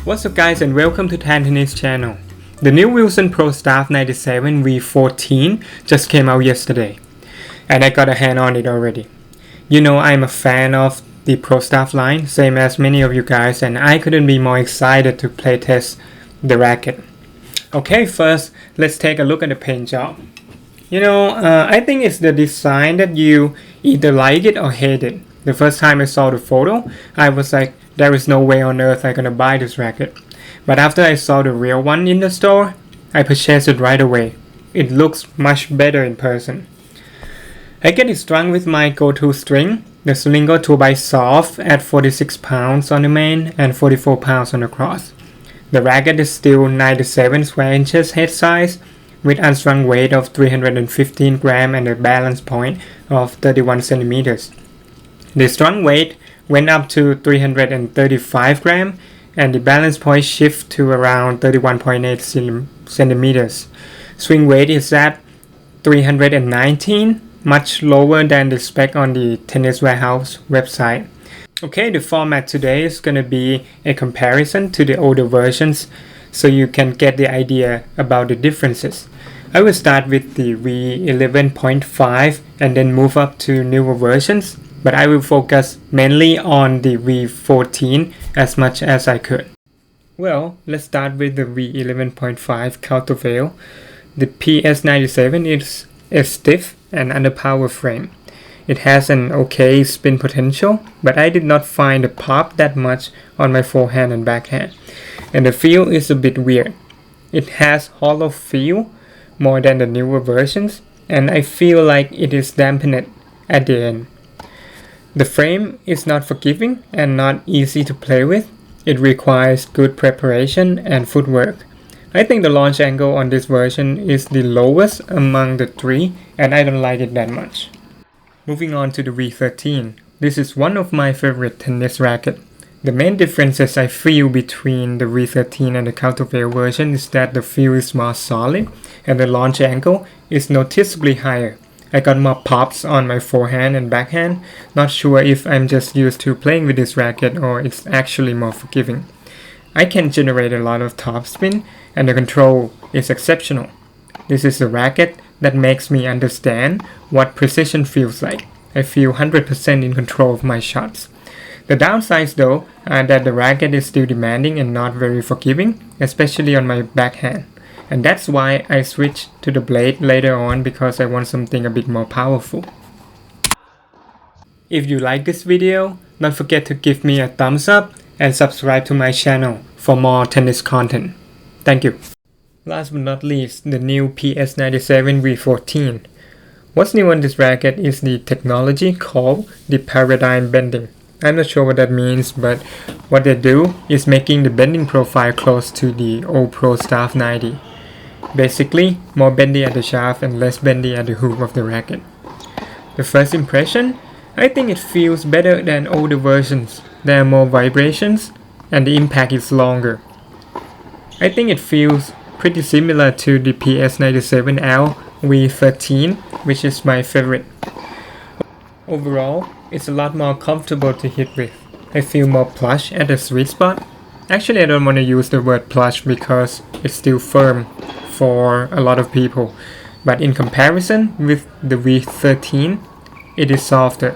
What's up guys and welcome to Tan Tennis channel. The new Wilson Pro Staff 97 v14 just came out yesterday and I got a hand on it already. You know I'm a fan of the Pro Staff line, same as many of you guys, and I couldn't be more excited to play test the racket. Okay, first let's take a look at the paint job. I think it's the design that you either like it or hate it. The first time I saw the photo, I was like, there is no way on earth I'm gonna buy this racket. But after I saw the real one in the store, I purchased it right away. It looks much better in person. I get it strung with my go-to string, the Slingo 2x Soft at 46 pounds on the main and 44 pounds on the cross. The racket is still 97 square inches head size, with unstrung weight of 315 grams and a balance point of 31 centimeters. The strung weight went up to 335 grams and the balance point shift to around 31.8 centimeters. Swing weight is at 319, much lower than the spec on the Tennis Warehouse website. Okay, the format today is going to be a comparison to the older versions so you can get the idea about the differences. I will start with the v11.5 and then move up to newer versions, but I will focus mainly on the v14 as much as I could. Well, let's start with the v11.5 countervail. The PS97 is a stiff and underpowered frame. It has an okay spin potential, but I did not find the pop that much on my forehand and backhand, and the feel is a bit weird. It has hollow feel more than the newer versions, and I feel like it is dampened at the end. The frame is not forgiving and not easy to play with. It requires good preparation and footwork. I think the launch angle on this version is the lowest among the three, and I don't like it that much. Moving on to the v13. This is one of my favorite tennis rackets. The main differences I feel between the v13 and the countervail version is that the feel is more solid and the launch angle is noticeably higher. I got more pops on my forehand and backhand. Not sure if I'm just used to playing with this racket or it's actually more forgiving. I can generate a lot of topspin and the control is exceptional. This is a racket that makes me understand what precision feels like. I feel 100% in control of my shots. The downsides though are that the racket is still demanding and not very forgiving, especially on my backhand. And that's why I switched to the blade later on, because I want something a bit more powerful. If you like this video, don't forget to give me a thumbs up and subscribe to my channel for more tennis content. Thank you. Last but not least, the new PS97 v14. What's new on this racket is the technology called the paradigm bending. I'm not sure what that means, but what they do is making the bending profile close to the old Pro Staff 90. Basically, more bendy at the shaft and less bendy at the hook of the racket. The first impression, I think it feels better than older versions. There are more vibrations and the impact is longer. I think it feels pretty similar to the PS97L v13, which is my favorite. Overall, it's a lot more comfortable to hit with. I feel more plush at the sweet spot. Actually, I don't want to use the word plush because it's still firm for a lot of people. But in comparison with the v13, it is softer.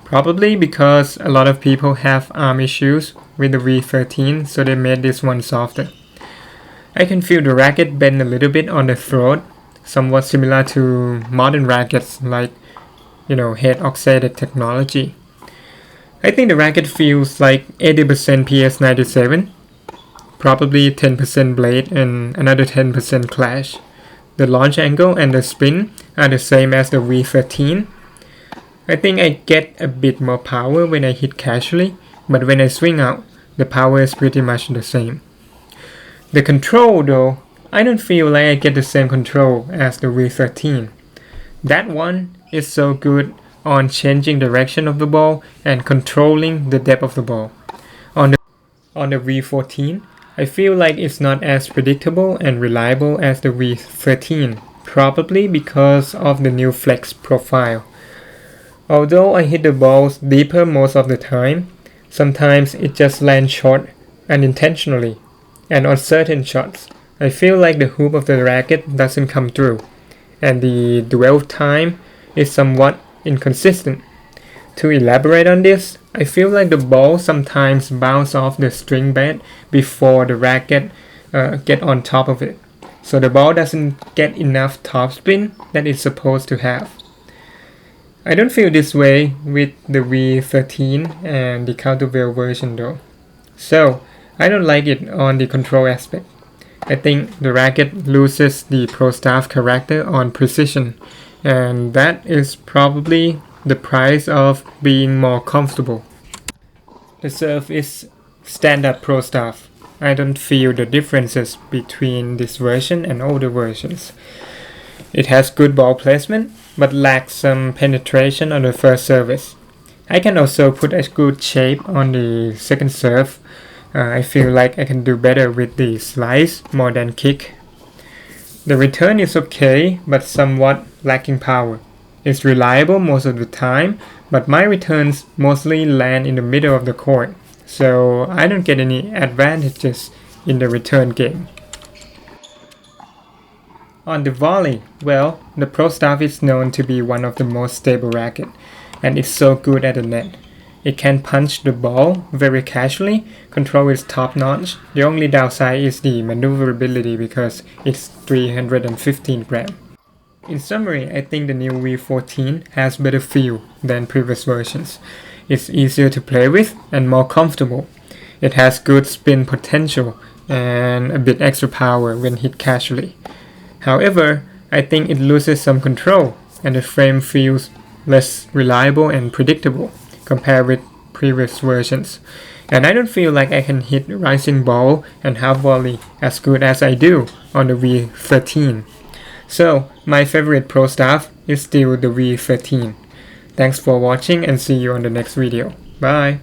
Probably because a lot of people have arm issues with the v13, so they made this one softer. I can feel the racket bend a little bit on the throat, somewhat similar to modern rackets like head oxided technology. I think the racket feels like 80% PS97, probably 10% blade and another 10% clash. The launch angle and the spin are the same as the v13. I think I get a bit more power when I hit casually, but when I swing out, the power is pretty much the same. The control though, I don't feel like I get the same control as the v13. That one is so good on changing direction of the ball and controlling the depth of the ball. On the v14, I feel like it's not as predictable and reliable as the v13, probably because of the new flex profile. Although I hit the balls deeper most of the time, sometimes it just lands short unintentionally, and on certain shots, I feel like the hoop of the racket doesn't come through, and the dwell time is somewhat inconsistent. To elaborate on this, I feel like the ball sometimes bounces off the string bed before the racket get on top of it, so the ball doesn't get enough topspin that it's supposed to have. I don't feel this way with the v13 and the countervail version though. So, I don't like it on the control aspect. I think the racket loses the Pro Staff character on precision, and that is probably the price of being more comfortable. The serve is standard Pro Staff. I don't feel the differences between this version and older versions. It has good ball placement, but lacks some penetration on the first service. I can also put a good shape on the second serve. I feel like I can do better with the slice more than kick. The return is okay, but somewhat lacking power. It's reliable most of the time, but my returns mostly land in the middle of the court, so I don't get any advantages in the return game. On the volley, well, the Pro Staff is known to be one of the most stable rackets, and it's so good at the net. It can punch the ball very casually, control is top notch. The only downside is the maneuverability because it's 315 grams. In summary, I think the new v14 has better feel than previous versions. It's easier to play with and more comfortable. It has good spin potential and a bit extra power when hit casually. However, I think it loses some control and the frame feels less reliable and predictable compared with previous versions. And I don't feel like I can hit rising ball and half volley as good as I do on the v13. So, my favorite Pro Staff is still the v13. Thanks for watching and see you on the next video. Bye!